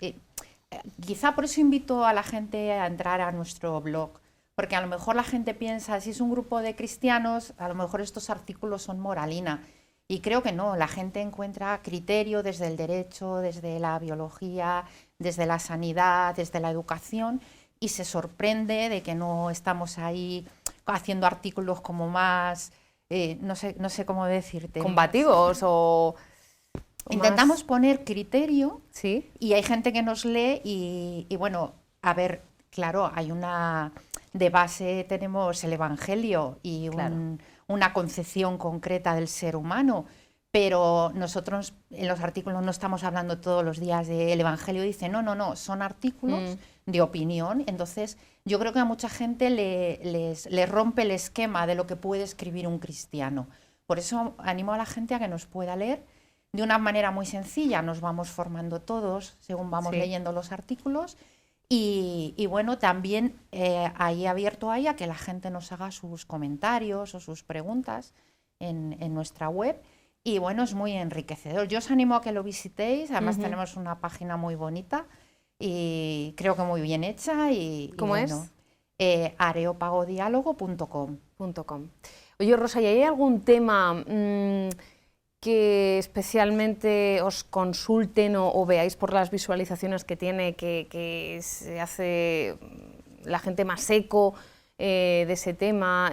C: Quizá por eso invito a la gente a entrar a nuestro blog, porque a lo mejor la gente piensa, si es un grupo de cristianos, a lo mejor estos artículos son moralina. Y creo que no, la gente encuentra criterio desde el derecho, desde la biología, desde la sanidad, desde la educación, y se sorprende de que no estamos ahí haciendo artículos como más, no sé cómo decirte.
A: ¿Combativos o...?
C: Intentamos poner criterio,
A: ¿Sí?
C: y hay gente que nos lee y bueno, a ver, claro, hay una... De base tenemos el Evangelio y
A: Claro.
C: una concepción concreta del ser humano, pero nosotros en los artículos no estamos hablando todos los días del Evangelio, dice, no, son artículos de opinión, entonces yo creo que a mucha gente les rompe el esquema de lo que puede escribir un cristiano. Por eso animo a la gente a que nos pueda leer de una manera muy sencilla, nos vamos formando todos según vamos leyendo los artículos. Y bueno, también ahí abierto a que la gente nos haga sus comentarios o sus preguntas en nuestra web. Y bueno, es muy enriquecedor. Yo os animo a que lo visitéis. Además tenemos una página muy bonita y creo que muy bien hecha.
A: ¿Cómo
C: bueno,
A: es?
C: areopagodiálogo.com.
A: Oye, Rosa, ¿y hay algún tema que especialmente os consulten o veáis por las visualizaciones que tiene, que se hace la gente más eco de ese tema?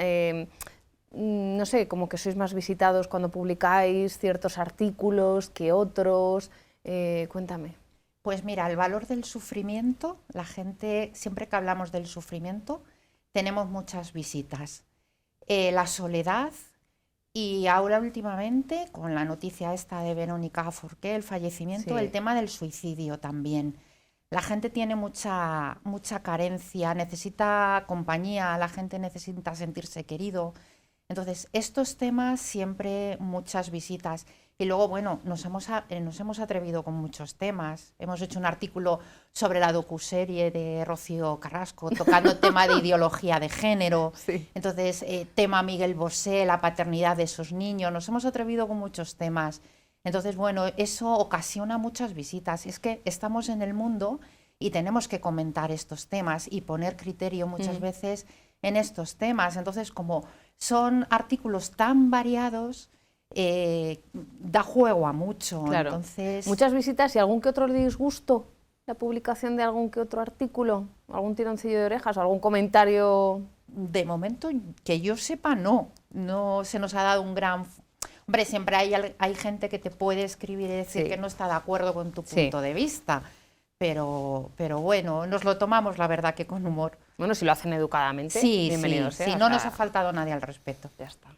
A: No sé, como que sois más visitados cuando publicáis ciertos artículos que otros. Cuéntame.
C: Pues mira, el valor del sufrimiento, la gente, siempre que hablamos del sufrimiento, tenemos muchas visitas. La soledad. Y ahora últimamente, con la noticia esta de Verónica Forqué, el fallecimiento, el tema del suicidio también. La gente tiene mucha carencia, necesita compañía, la gente necesita sentirse querido. Entonces, estos temas siempre muchas visitas. Y luego, bueno, nos hemos atrevido con muchos temas. Hemos hecho un artículo sobre la docuserie de Rocío Carrasco, tocando el tema de ideología de género.
A: Sí.
C: Entonces, tema Miguel Bosé, la paternidad de esos niños. Nos hemos atrevido con muchos temas. Entonces, bueno, eso ocasiona muchas visitas. Es que estamos en el mundo y tenemos que comentar estos temas y poner criterio muchas veces en estos temas. Entonces, como son artículos tan variados, da juego a mucho.
A: Claro.
C: Entonces,
A: Muchas visitas y algún que otro disgusto, la publicación de algún que otro artículo, algún tironcillo de orejas o algún comentario.
C: de momento, que yo sepa, no se nos ha dado un gran... Hombre, siempre hay gente que te puede escribir y decir que no está de acuerdo con tu punto de vista, pero bueno, nos lo tomamos, la verdad, que con humor.
A: Bueno, si lo hacen educadamente, bienvenidos.
C: Sí, no nos ha faltado nadie al respecto.
A: Ya está.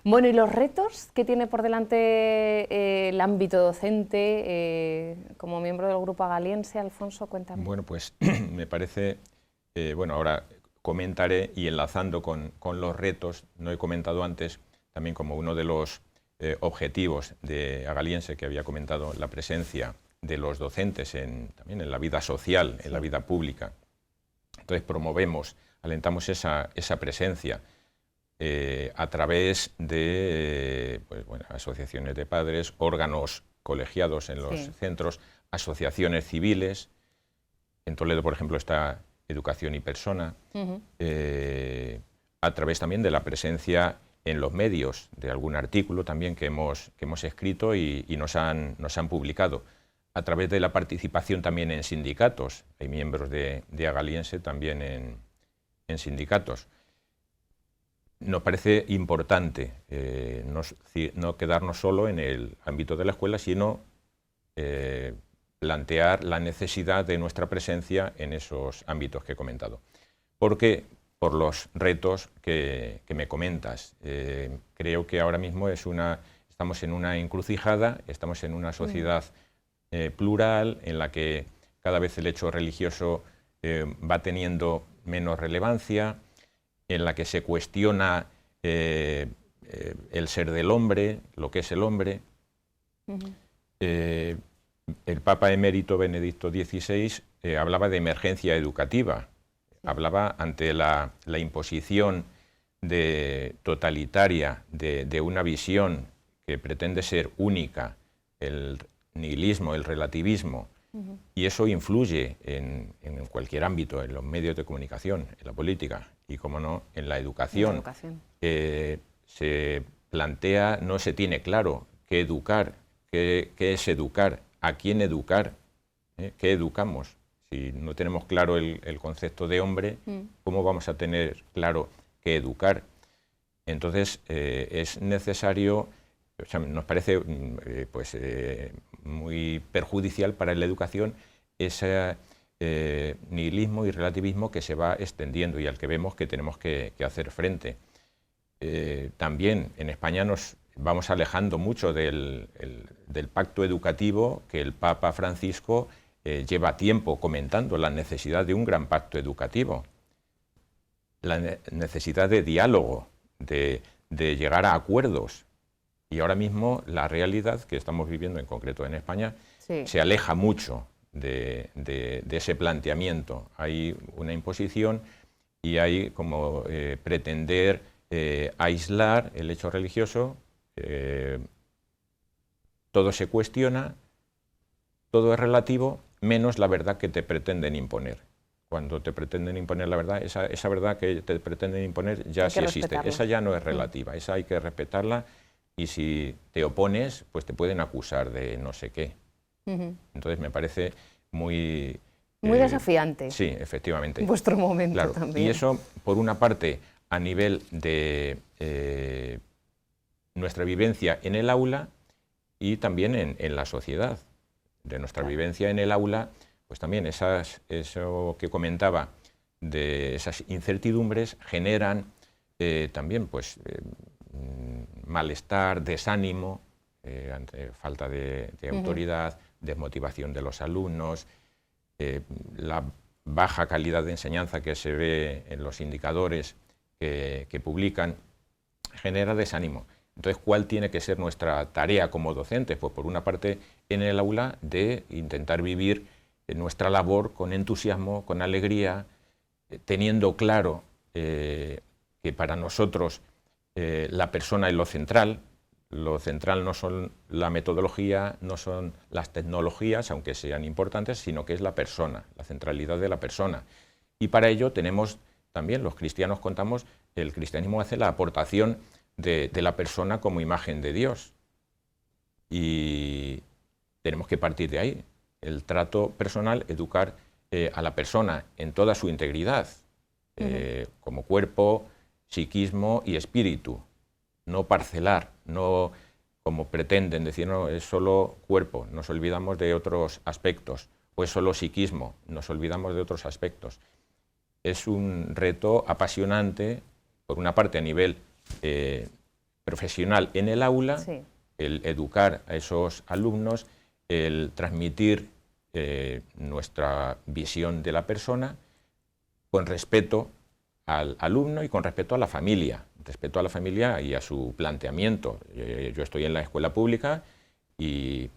A: Bueno, ¿y los retos que tiene por delante el ámbito docente como miembro del Grupo Agaliense? Alfonso, cuéntame.
B: Bueno, pues me parece, bueno, ahora comentaré y enlazando con los retos, no he comentado antes, también como uno de los objetivos de Agaliense, que había comentado, la presencia de los docentes también en la vida social, en la vida pública. Entonces promovemos, alentamos esa presencia a través de pues, bueno, asociaciones de padres, órganos colegiados en los centros, asociaciones civiles. En Toledo, por ejemplo, está Educación y Persona, a través también de la presencia en los medios de algún artículo también que hemos escrito y nos han publicado, a través de la participación también en sindicatos. Hay miembros de Agaliense también en sindicatos. Nos parece importante no quedarnos solo en el ámbito de la escuela, sino plantear la necesidad de nuestra presencia en esos ámbitos que he comentado. Porque, por los retos que me comentas, creo que ahora mismo estamos en una encrucijada, estamos en una sociedad plural, en la que cada vez el hecho religioso va teniendo menos relevancia, en la que se cuestiona el ser del hombre, lo que es el hombre. El Papa emérito Benedicto XVI hablaba de emergencia educativa, hablaba ante la imposición totalitaria de una visión que pretende ser única el nihilismo, el relativismo, y eso influye en cualquier ámbito, en los medios de comunicación, en la política y, como no, en la educación. Se plantea, no se tiene claro qué educar, qué es educar, a quién educar, qué educamos. Si no tenemos claro el concepto de hombre, ¿cómo vamos a tener claro qué educar? Entonces es necesario, o sea, nos parece muy perjudicial para la educación ese nihilismo y relativismo que se va extendiendo y al que vemos que tenemos que hacer frente. También en España nos vamos alejando mucho del pacto educativo que el Papa Francisco lleva tiempo comentando, la necesidad de un gran pacto educativo, la necesidad de diálogo, de llegar a acuerdos. Y ahora mismo la realidad que estamos viviendo, en concreto en España, se aleja mucho de ese planteamiento. Hay una imposición y hay como pretender aislar el hecho religioso. Todo se cuestiona, todo es relativo, menos la verdad que te pretenden imponer. Cuando te pretenden imponer la verdad, esa verdad que te pretenden imponer ya sí existe. Esa ya no es relativa, esa hay que respetarla, y si te opones, pues te pueden acusar de no sé qué. Entonces me parece muy
A: desafiante.
B: Sí, efectivamente.
A: Vuestro momento,
B: claro,
A: también.
B: Y eso, por una parte, a nivel de nuestra vivencia en el aula y también en la sociedad. De nuestra vivencia en el aula, pues también eso que comentaba, de esas incertidumbres generan también pues malestar, desánimo, ante falta de autoridad, desmotivación de los alumnos, la baja calidad de enseñanza que se ve en los indicadores que publican, genera desánimo. Entonces, ¿cuál tiene que ser nuestra tarea como docentes? Pues por una parte, en el aula, de intentar vivir nuestra labor con entusiasmo, con alegría, teniendo claro que para nosotros la persona es lo central. Lo central no son la metodología, no son las tecnologías, aunque sean importantes, sino que es la persona, la centralidad de la persona. Y para ello tenemos también, los cristianos contamos, el cristianismo hace la aportación de la persona como imagen de Dios. Y tenemos que partir de ahí. El trato personal, educar a la persona en toda su integridad, como cuerpo, psiquismo y espíritu. No parcelar, no como pretenden decir, no, es solo cuerpo, nos olvidamos de otros aspectos, o es solo psiquismo, nos olvidamos de otros aspectos. Es un reto apasionante, por una parte a nivel profesional en el aula, sí, el educar a esos alumnos, el transmitir nuestra visión de la persona con respeto al alumno y con respeto a la familia, y a su planteamiento. Yo estoy en la escuela pública y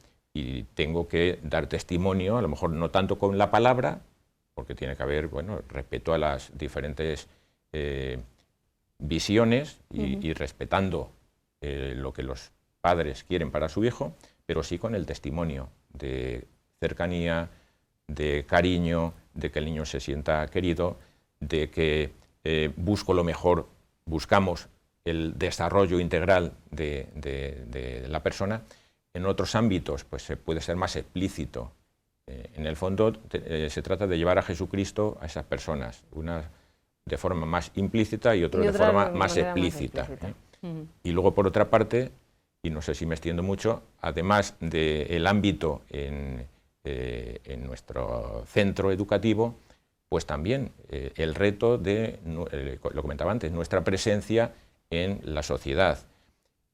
B: tengo que dar testimonio, a lo mejor no tanto con la palabra, porque tiene que haber, bueno, respeto a las diferentes visiones y respetando lo que los padres quieren para su hijo, pero sí con el testimonio de cercanía, de cariño, de que el niño se sienta querido, de que busco lo mejor, buscamos el desarrollo integral de la persona. En otros ámbitos pues puede ser más explícito. En el fondo se trata de llevar a Jesucristo a esas personas, una de forma más implícita y otra de forma más explícita. Y luego, por otra parte, y no sé si me extiendo mucho, además del ámbito en nuestro centro educativo, pues también el reto de, lo comentaba antes, nuestra presencia en la sociedad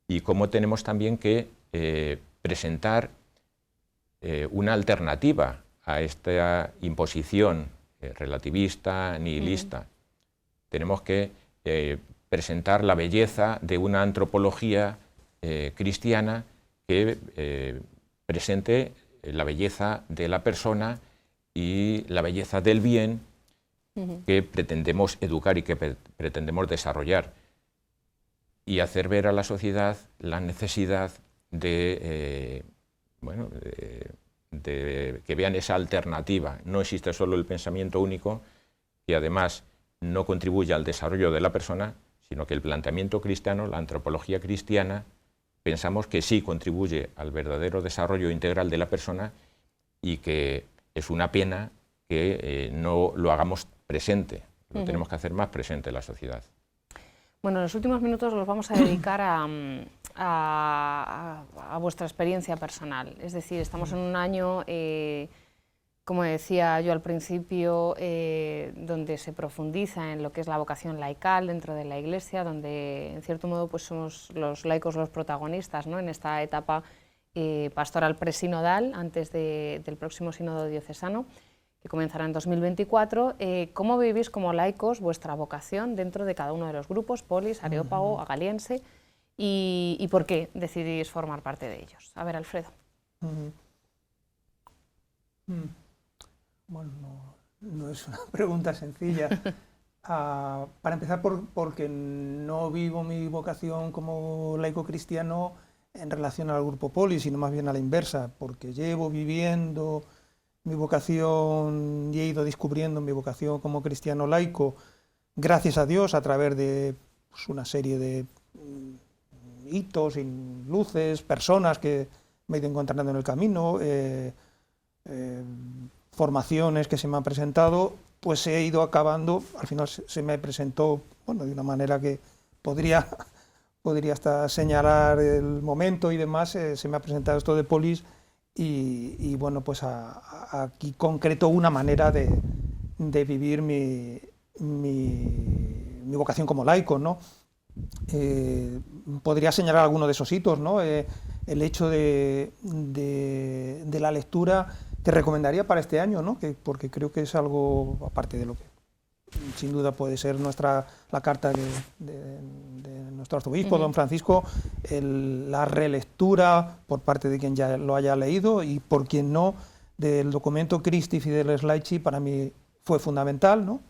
B: y cómo tenemos también que presentar una alternativa a esta imposición relativista, nihilista. Tenemos que presentar la belleza de una antropología cristiana que presente la belleza de la persona y la belleza del bien que pretendemos educar y que pretendemos desarrollar, y hacer ver a la sociedad la necesidad de bueno, que vean esa alternativa. No existe solo el pensamiento único, que además no contribuye al desarrollo de la persona, sino que el planteamiento cristiano, la antropología cristiana, pensamos que sí contribuye al verdadero desarrollo integral de la persona y que es una pena que no lo hagamos presente, lo tenemos que hacer más presente en la sociedad.
A: Bueno, en los últimos minutos los vamos a dedicar a vuestra experiencia personal. Es decir, estamos en un año, como decía yo al principio, donde se profundiza en lo que es la vocación laical dentro de la Iglesia, donde en cierto modo pues somos los laicos los protagonistas, ¿no?, en esta etapa pastoral presinodal, antes del próximo sínodo diocesano, que comenzará en 2024. ¿Cómo vivís como laicos vuestra vocación dentro de cada uno de los grupos, Polis, Areópago, Agaliense, y por qué decidís formar parte de ellos? A ver, Alfredo.
D: Bueno, no es una pregunta sencilla. Para empezar, porque no vivo mi vocación como laico cristiano en relación al grupo Polis, sino más bien a la inversa, porque llevo viviendo mi vocación y he ido descubriendo mi vocación como cristiano laico, gracias a Dios, a través de pues, una serie de hitos y luces, personas que me he ido encontrando en el camino, formaciones que se me han presentado, pues he ido acabando, al final se me presentó, bueno, de una manera que podría hasta señalar el momento y demás, se me ha presentado esto de Polis y bueno, pues aquí concreto una manera de vivir mi vocación como laico, ¿no? Podría señalar alguno de esos hitos, ¿no? El hecho de la lectura que recomendaría para este año, ¿no? Porque creo que es algo, aparte de lo que sin duda puede ser la carta de nuestro arzobispo, don Francisco, la relectura por parte de quien ya lo haya leído y por quien no, del documento Christi Fideles Laici, para mí fue fundamental, ¿no?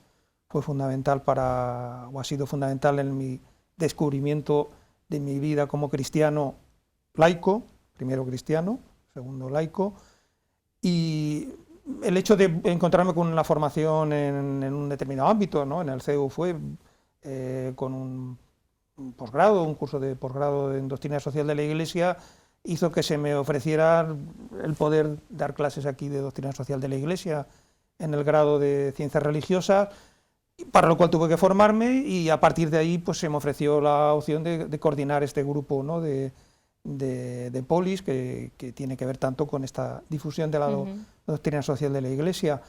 D: Fue fundamental o ha sido fundamental en mi descubrimiento de mi vida como cristiano laico, primero cristiano, segundo laico, y el hecho de encontrarme con la formación en un determinado ámbito, ¿no? En el CEU fue con un posgrado, un curso de posgrado en Doctrina Social de la Iglesia, hizo que se me ofreciera el poder dar clases aquí de Doctrina Social de la Iglesia en el grado de Ciencias Religiosas, para lo cual tuve que formarme y a partir de ahí pues se me ofreció la opción de coordinar este grupo, ¿no? de Polis, que tiene que ver tanto con esta difusión de la doctrina social de la Iglesia.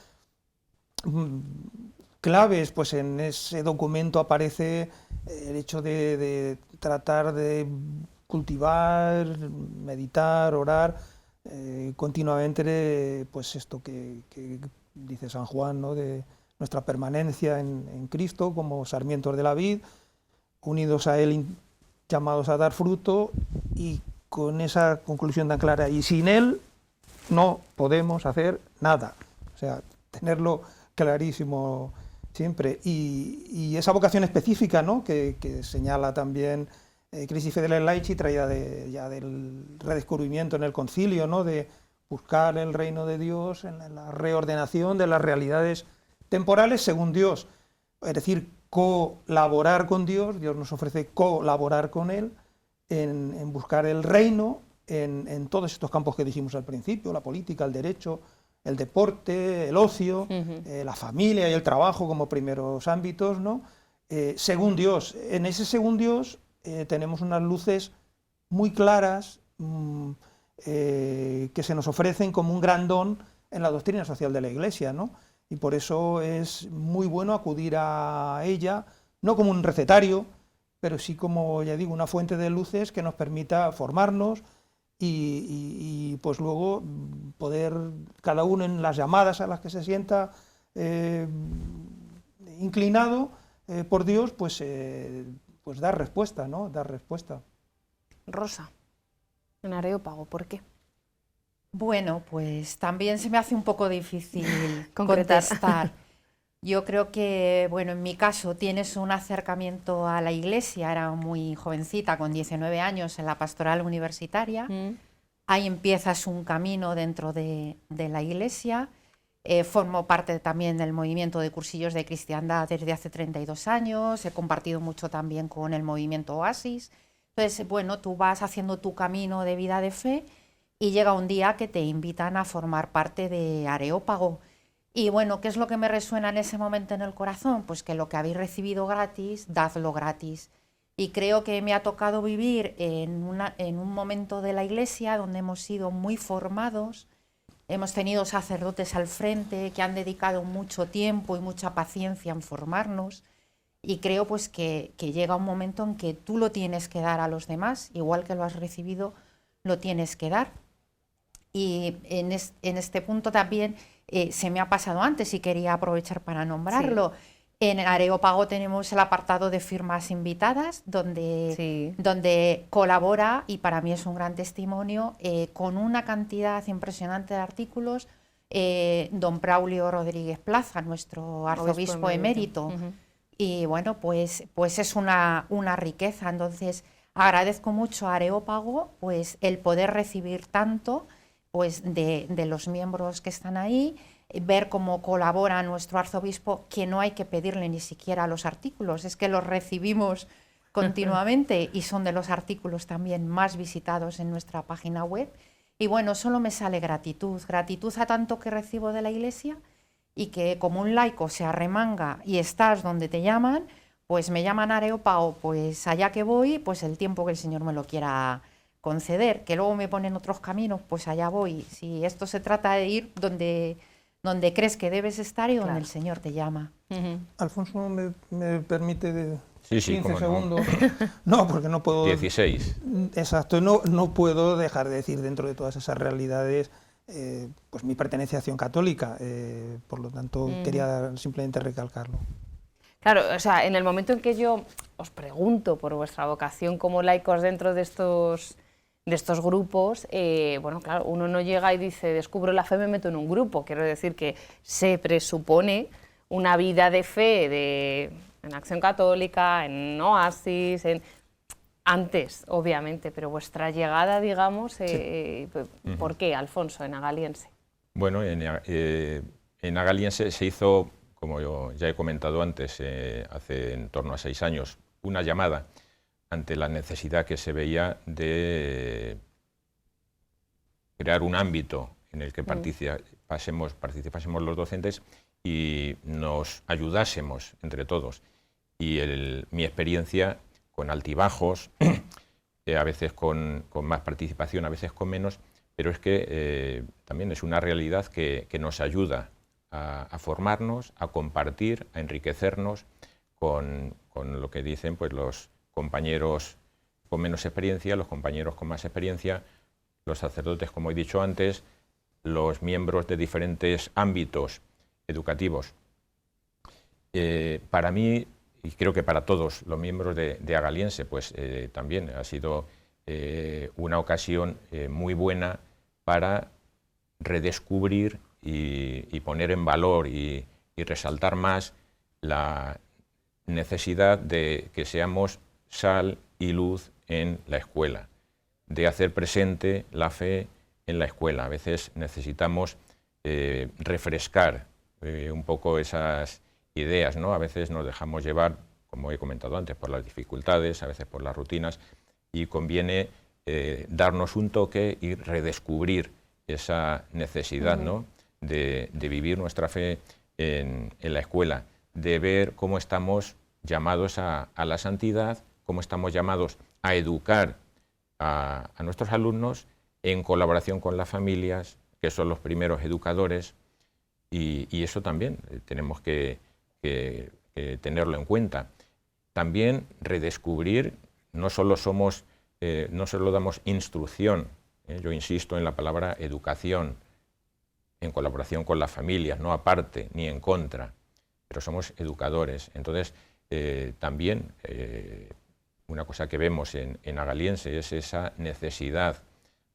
D: Claves, pues en ese documento aparece el hecho de tratar de cultivar, meditar, orar continuamente, pues esto que dice San Juan, ¿no? De nuestra permanencia en Cristo como sarmientos de la vid, unidos a Él, llamados a dar fruto, y con esa conclusión tan clara, y sin Él no podemos hacer nada. O sea, tenerlo clarísimo siempre. Y esa vocación específica, ¿no? que señala también Christi Fideles Laici, traída ya del redescubrimiento en el concilio, ¿no? De buscar el reino de Dios en la reordenación de las realidades temporales según Dios. Es decir, colaborar con Dios, Dios nos ofrece colaborar con Él en buscar el reino en todos estos campos que dijimos al principio, la política, el derecho, el deporte, el ocio, la familia y el trabajo como primeros ámbitos, ¿no? Según Dios. En ese según Dios tenemos unas luces muy claras que se nos ofrecen como un gran don en la doctrina social de la Iglesia, ¿no? Y por eso es muy bueno acudir a ella, no como un recetario, pero sí como, ya digo, una fuente de luces que nos permita formarnos y pues luego poder, cada uno en las llamadas a las que se sienta inclinado por Dios, pues dar respuesta, ¿no? Dar respuesta.
A: Rosa, en Areópago, ¿por qué?
C: Bueno, pues también se me hace un poco difícil
A: Concretar.
C: contestar. Yo creo que, bueno, en mi caso tienes un acercamiento a la Iglesia, era muy jovencita, con 19 años, en la pastoral universitaria. ahí empiezas un camino dentro de la Iglesia. Formo parte también del movimiento de cursillos de cristiandad desde hace 32 años, he compartido mucho también con el movimiento Oasis. Entonces, bueno, tú vas haciendo tu camino de vida de fe y llega un día que te invitan a formar parte de Areópago. Y bueno, ¿qué es lo que me resuena en ese momento en el corazón? Pues que lo que habéis recibido gratis, dadlo gratis. Y creo que me ha tocado vivir en un momento de la Iglesia donde hemos sido muy formados. Hemos tenido sacerdotes al frente que han dedicado mucho tiempo y mucha paciencia en formarnos, y creo pues que llega un momento en que tú lo tienes que dar a los demás, igual que lo has recibido, lo tienes que dar. Y en este punto también se me ha pasado antes y quería aprovechar para nombrarlo. Sí. En Areópago tenemos el apartado de firmas invitadas, donde colabora, y para mí es un gran testimonio, con una cantidad impresionante de artículos, don Braulio Rodríguez Plaza, nuestro arzobispo emérito. Y bueno, pues es una riqueza. Entonces agradezco mucho a Areópago pues el poder recibir tanto pues de los miembros que están ahí, ver cómo colabora nuestro arzobispo, que no hay que pedirle ni siquiera los artículos, es que los recibimos continuamente y son de los artículos también más visitados en nuestra página web. Y bueno, solo me sale gratitud a tanto que recibo de la Iglesia, y que como un laico se arremanga y estás donde te llaman, pues me llaman Areópago, pues allá que voy, pues el tiempo que el Señor me lo quiera conceder, que luego me ponen otros caminos, pues allá voy. Si esto se trata de ir donde crees que debes estar y donde el Señor te llama.
D: Alfonso, ¿me permite 15
B: cómo
D: segundos? No, porque no puedo...
B: 16.
D: Exacto, no puedo dejar de decir dentro de todas esas realidades pues mi pertenencia a Acción Católica, por lo tanto quería simplemente recalcarlo.
A: Claro, o sea, en el momento en que yo os pregunto por vuestra vocación como laicos dentro de estos grupos, bueno, claro, uno no llega y dice, descubro la fe, me meto en un grupo. Quiero decir que se presupone una vida de fe en Acción Católica, en Oasis, antes, obviamente, pero vuestra llegada, digamos, ¿por qué, Alfonso, en Agaliense?
B: Bueno, en Agaliense se hizo, como yo ya he comentado antes, hace en torno a 6 años, una llamada ante la necesidad que se veía de crear un ámbito en el que participásemos los docentes y nos ayudásemos entre todos. Y mi experiencia, con altibajos, a veces con más participación, a veces con menos, pero es que también es una realidad que nos ayuda a formarnos, a compartir, a enriquecernos con lo que dicen pues los compañeros con menos experiencia, los compañeros con más experiencia, los sacerdotes, como he dicho antes, los miembros de diferentes ámbitos educativos. Para mí, y creo que para todos los miembros de Agaliense, pues también ha sido una ocasión muy buena para redescubrir y poner en valor y resaltar más la necesidad de que seamos sal y luz en la escuela, de hacer presente la fe en la escuela. A veces necesitamos refrescar un poco esas ideas, ¿no? A veces nos dejamos llevar, como he comentado antes, por las dificultades, a veces por las rutinas, y conviene darnos un toque y redescubrir esa necesidad, ¿no? de vivir nuestra fe en la escuela, de ver cómo estamos llamados a la santidad, cómo estamos llamados a educar a nuestros alumnos en colaboración con las familias, que son los primeros educadores, y eso también tenemos que tenerlo en cuenta. También redescubrir, no solo damos instrucción, yo insisto en la palabra educación, en colaboración con las familias, no aparte ni en contra, pero somos educadores. Entonces, también una cosa que vemos en Agaliense es esa necesidad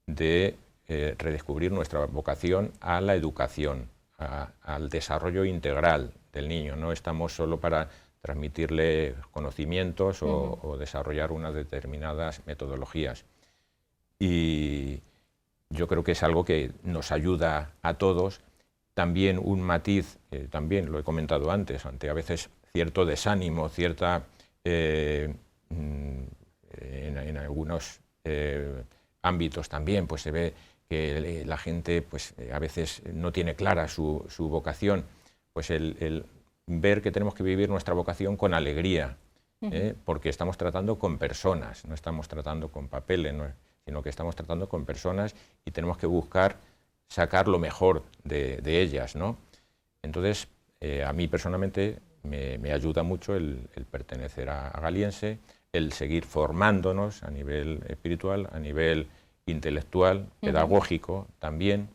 B: de redescubrir nuestra vocación a la educación, al desarrollo integral del niño. No estamos solo para transmitirle conocimientos o desarrollar unas determinadas metodologías. Y yo creo que es algo que nos ayuda a todos. También un matiz, también lo he comentado antes, ante a veces cierto desánimo, cierta, en algunos ámbitos también, pues se ve que la gente pues, a veces no tiene clara su vocación, pues el ver que tenemos que vivir nuestra vocación con alegría, porque estamos tratando con personas, no estamos tratando con papeles, sino que estamos tratando con personas y tenemos que buscar sacar lo mejor de ellas, ¿no? Entonces, a mí personalmente me ayuda mucho el pertenecer a Galiense, el seguir formándonos a nivel espiritual, a nivel intelectual, pedagógico también,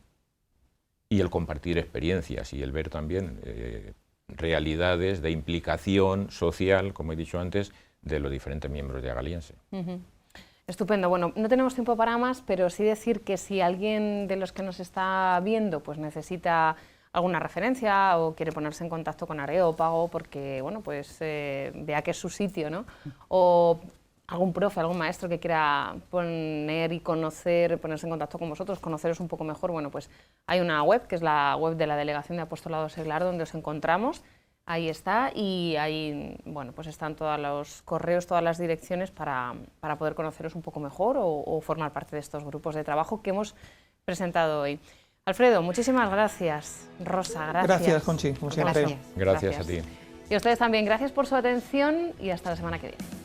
B: y el compartir experiencias y el ver también realidades de implicación social, como he dicho antes, de los diferentes miembros de Agaliense.
A: Estupendo. Bueno, no tenemos tiempo para más, pero sí decir que si alguien de los que nos está viendo pues necesita alguna referencia o quiere ponerse en contacto con Areópago porque bueno, pues, vea que es su sitio, ¿no? O algún profe, algún maestro que quiera poner y conocer, ponerse en contacto con vosotros, conoceros un poco mejor, bueno, pues hay una web, que es la web de la Delegación de Apostolado Seglar, donde os encontramos. Ahí está, y ahí bueno, pues están todos los correos, todas las direcciones para poder conoceros un poco mejor o formar parte de estos grupos de trabajo que hemos presentado hoy. Alfredo, muchísimas gracias. Rosa, gracias.
D: Gracias, Conchi, como siempre.
B: Gracias a ti.
A: Y a ustedes también, gracias por su atención y hasta la semana que viene.